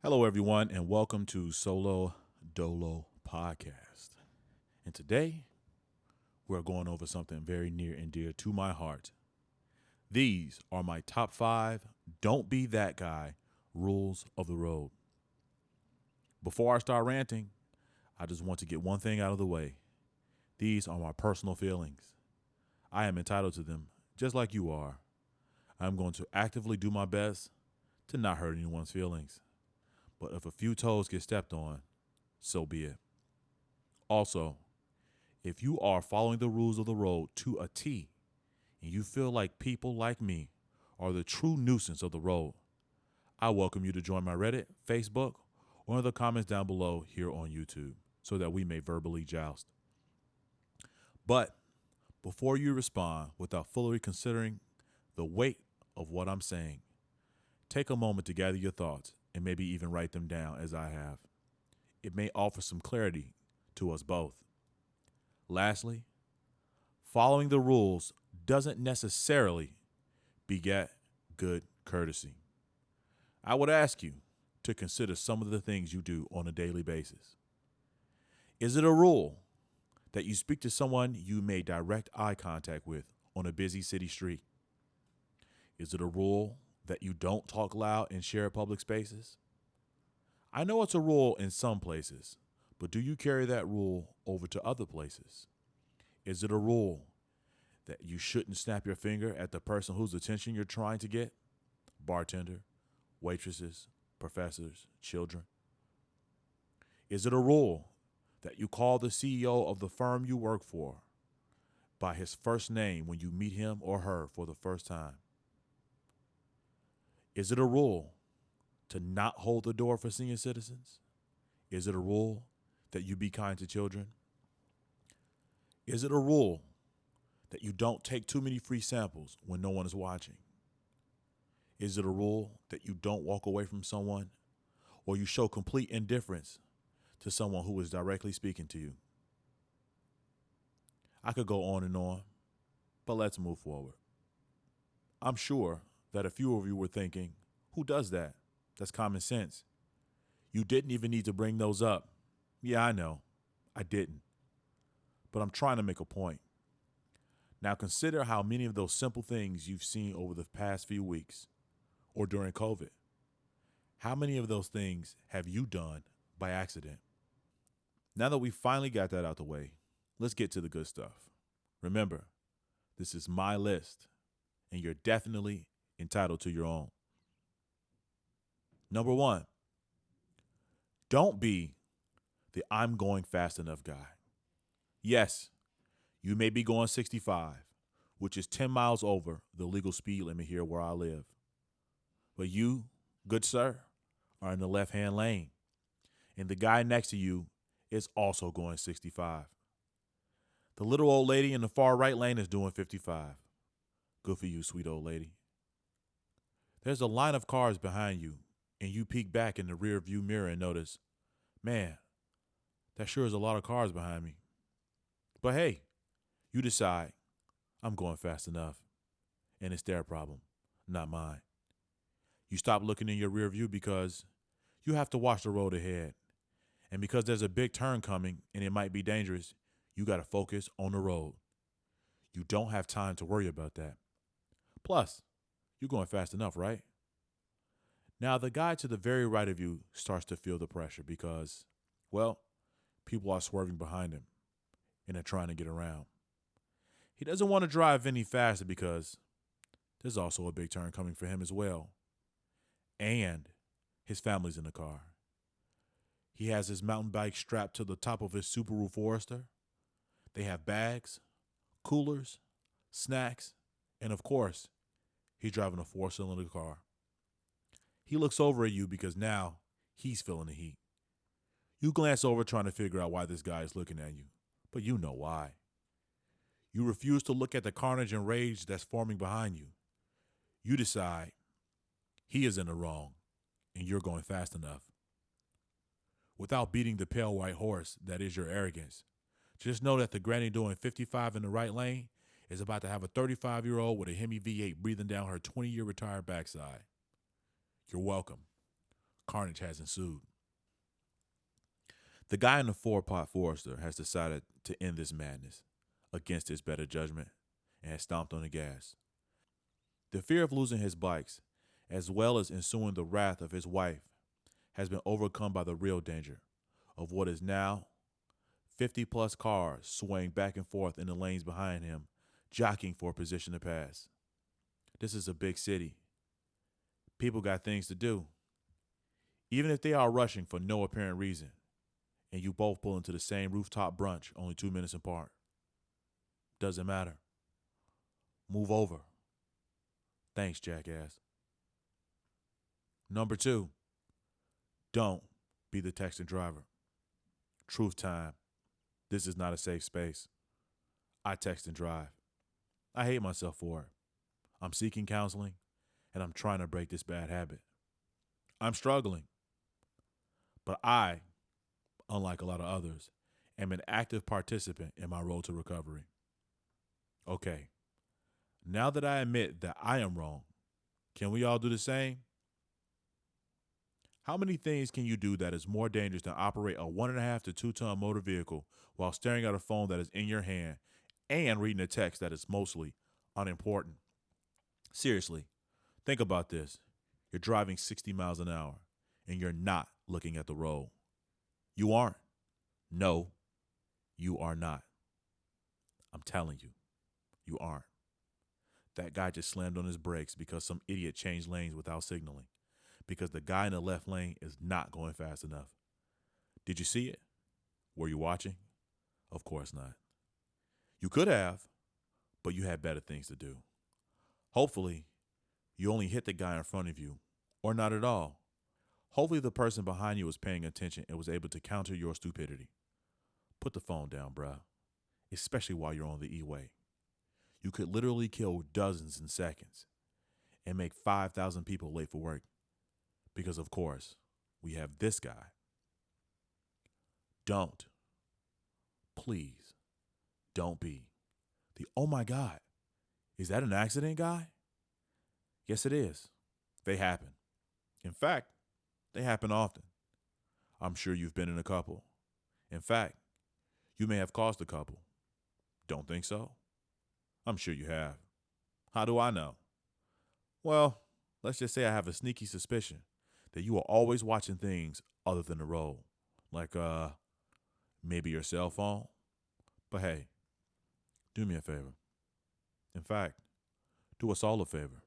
Hello, everyone, and welcome to Solo Dolo Podcast. And today, we're going over something very near and dear to my heart. These are my top five don't be that guy rules of the road. Before I start ranting, I just want to get one thing out of the way. These are my personal feelings. I am entitled to them, just like you are. I'm going to actively do my best to not hurt anyone's feelings. But if a few toes get stepped on, so be it. Also, if you are following the rules of the road to a T and you feel like people like me are the true nuisance of the road, I welcome you to join my Reddit, Facebook, or in the comments down below here on YouTube so that we may verbally joust. But before you respond without fully considering the weight of what I'm saying, take a moment to gather your thoughts and maybe even write them down as I have. It may offer some clarity to us both. Lastly, following the rules doesn't necessarily beget good courtesy. I would ask you to consider some of the things you do on a daily basis. Is it a rule that you speak to someone you may direct eye contact with on a busy city street? Is it a rule that you don't talk loud in shared public spaces? I know it's a rule in some places, but do you carry that rule over to other places? Is it a rule that you shouldn't snap your finger at the person whose attention you're trying to get? Bartender, waitresses, professors, children. Is it a rule that you call the CEO of the firm you work for by his first name when you meet him or her for the first time? Is it a rule to not hold the door for senior citizens? Is it a rule that you be kind to children? Is it a rule that you don't take too many free samples when no one is watching? Is it a rule that you don't walk away from someone or you show complete indifference to someone who is directly speaking to you? I could go on, but let's move forward. I'm sure that a few of you were thinking, who does that? That's common sense. You didn't even need to bring those up. Yeah, I know. I didn't. But I'm trying to make a point. Now consider how many of those simple things you've seen over the past few weeks or during COVID. How many of those things have you done by accident? Now that we finally got that out the way, let's get to the good stuff. Remember, this is my list, and you're definitely entitled to your own. Number one, don't be the I'm going fast enough guy. Yes, you may be going 65, which is 10 miles over the legal speed limit here where I live. But you, good sir, are in the left hand lane, and the guy next to you is also going 65. The little old lady in the far right lane is doing 55. Good for you, sweet old lady. There's a line of cars behind you, and you peek back in the rear view mirror and notice, man, that sure is a lot of cars behind me. But hey, you decide, I'm going fast enough, and it's their problem, not mine. You stop looking in your rear view because you have to watch the road ahead. And because there's a big turn coming and it might be dangerous, you got to focus on the road. You don't have time to worry about that. Plus, you're going fast enough, right? Now, the guy to the very right of you starts to feel the pressure because, well, people are swerving behind him and they're trying to get around. He doesn't want to drive any faster because there's also a big turn coming for him as well. And his family's in the car. He has his mountain bike strapped to the top of his Subaru Forester. They have bags, coolers, snacks, and of course, he's driving a 4-cylinder car. He looks over at you because now he's feeling the heat. You glance over trying to figure out why this guy is looking at you, but you know why. You refuse to look at the carnage and rage that's forming behind you. You decide he is in the wrong and you're going fast enough. Without beating the pale white horse that is your arrogance, just know that the granny doing 55 in the right lane is about to have a 35-year-old with a Hemi V8 breathing down her 20-year retired backside. You're welcome. Carnage has ensued. The guy in the four-pot Forester has decided to end this madness against his better judgment and has stomped on the gas. The fear of losing his bikes, as well as ensuing the wrath of his wife, has been overcome by the real danger of what is now 50 plus cars swaying back and forth in the lanes behind him, jockeying for a position to pass. This is a big city. People got things to do. Even if they are rushing for no apparent reason, and you both pull into the same rooftop brunch only 2 minutes apart. Doesn't matter. Move over. Thanks, jackass. Number 2, don't be the texting driver. Truth time. This is not a safe space. I text and drive. I hate myself for it. I'm seeking counseling, and I'm trying to break this bad habit. I'm struggling. But I, unlike a lot of others, am an active participant in my road to recovery. Okay, now that I admit that I am wrong, can we all do the same? How many things can you do that is more dangerous than operate a 1.5 to 2 ton motor vehicle while staring at a phone that is in your hand and reading a text that is mostly unimportant? Seriously, think about this. You're driving 60 miles an hour and you're not looking at the road. You aren't. No, you are not. I'm telling you, you aren't. That guy just slammed on his brakes because some idiot changed lanes without signaling, because the guy in the left lane is not going fast enough. Did you see it? Were you watching? Of course not. You could have, but you had better things to do. Hopefully, you only hit the guy in front of you, or not at all. Hopefully, the person behind you was paying attention and was able to counter your stupidity. Put the phone down, bruh, especially while you're on the E-way. You could literally kill dozens in seconds and make 5,000 people late for work because, of course, we have this guy. Don't, please, don't be the, oh my God, is that an accident guy? Yes, it is. They happen. In fact, they happen often. I'm sure you've been in a couple. In fact, you may have caused a couple. Don't think so? I'm sure you have. How do I know? Well, let's just say I have a sneaky suspicion that you are always watching things other than the road. Like, maybe your cell phone. But hey, do me a favor. In fact, do us all a favor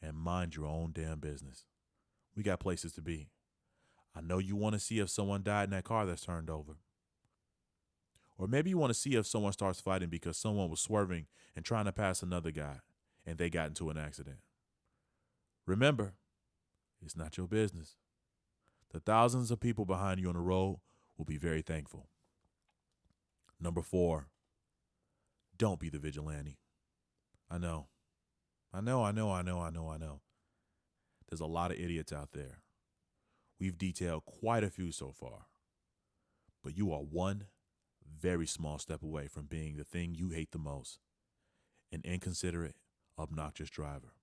and mind your own damn business. We got places to be. I know you want to see if someone died in that car that's turned over. Or maybe you want to see if someone starts fighting because someone was swerving and trying to pass another guy and they got into an accident. Remember, it's not your business. The thousands of people behind you on the road will be very thankful. Number 4, don't be the vigilante. I know. There's a lot of idiots out there. We've detailed quite a few so far. But you are one very small step away from being the thing you hate the most, an inconsiderate, obnoxious driver.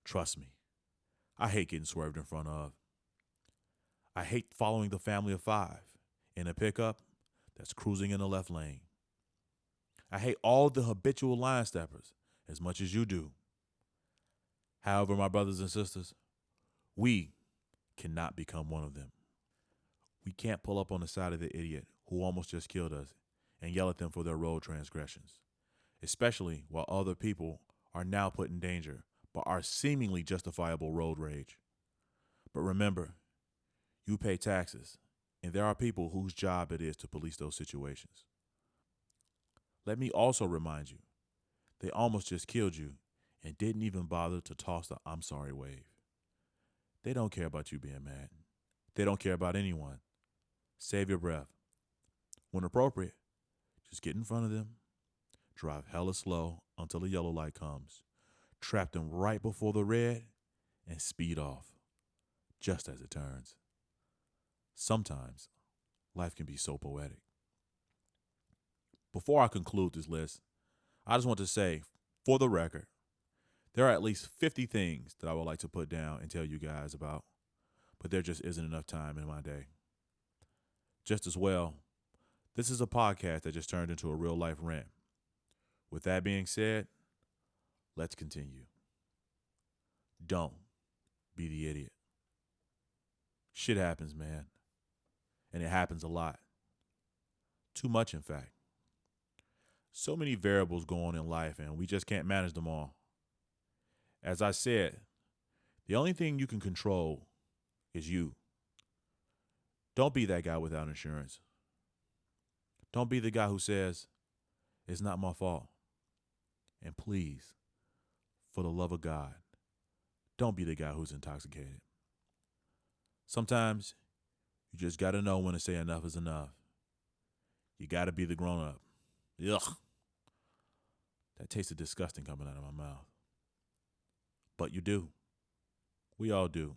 Trust me, I hate getting swerved in front of. I hate following the family of 5 in a pickup that's cruising in the left lane. I hate all the habitual line steppers as much as you do. However, my brothers and sisters, we cannot become one of them. We can't pull up on the side of the idiot who almost just killed us and yell at them for their road transgressions, especially while other people are now put in danger by our seemingly justifiable road rage. But remember, you pay taxes, and there are people whose job it is to police those situations. Let me also remind you, they almost just killed you and didn't even bother to toss the I'm sorry wave. They don't care about you being mad. They don't care about anyone. Save your breath. When appropriate, just get in front of them, drive hella slow until the yellow light comes, trap them right before the red, and speed off, just as it turns. Sometimes, life can be so poetic. Before I conclude this list, I just want to say, for the record, there are at least 50 things that I would like to put down and tell you guys about. but there just isn't enough time in my day. Just as well, this is a podcast that just turned into a real life rant. With that being said, let's continue. Don't be the idiot. Shit happens, man. And it happens a lot. Too much, in fact. So many variables go on in life, and we just can't manage them all. As I said, the only thing you can control is you. Don't be that guy without insurance. Don't be the guy who says, it's not my fault. And please, for the love of God, don't be the guy who's intoxicated. Sometimes you just got to know when to say enough is enough. You got to be the grown up. Ugh. That tasted disgusting coming out of my mouth. But you do. We all do.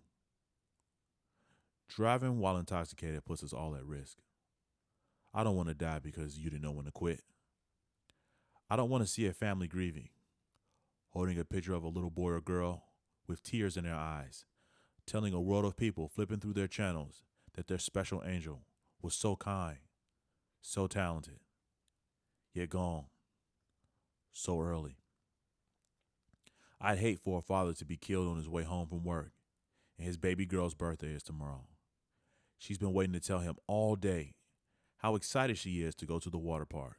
Driving while intoxicated puts us all at risk. I don't want to die because you didn't know when to quit. I don't want to see a family grieving, holding a picture of a little boy or girl with tears in their eyes, telling a world of people flipping through their channels that their special angel was so kind, so talented, yet gone so early. I'd hate for a father to be killed on his way home from work, and his baby girl's birthday is tomorrow. She's been waiting to tell him all day how excited she is to go to the water park.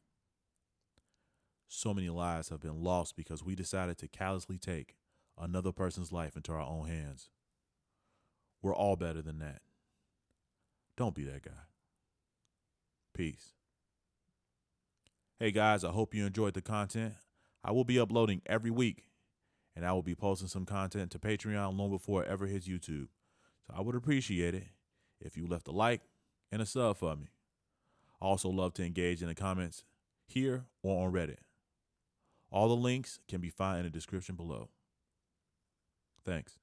So many lives have been lost because we decided to callously take another person's life into our own hands. We're all better than that. Don't be that guy. Peace. Hey guys, I hope you enjoyed the content. I will be uploading every week, and I will be posting some content to Patreon long before it ever hits YouTube. So I would appreciate it if you left a like and a sub for me. I also love to engage in the comments here or on Reddit. All the links can be found in the description below. Thanks.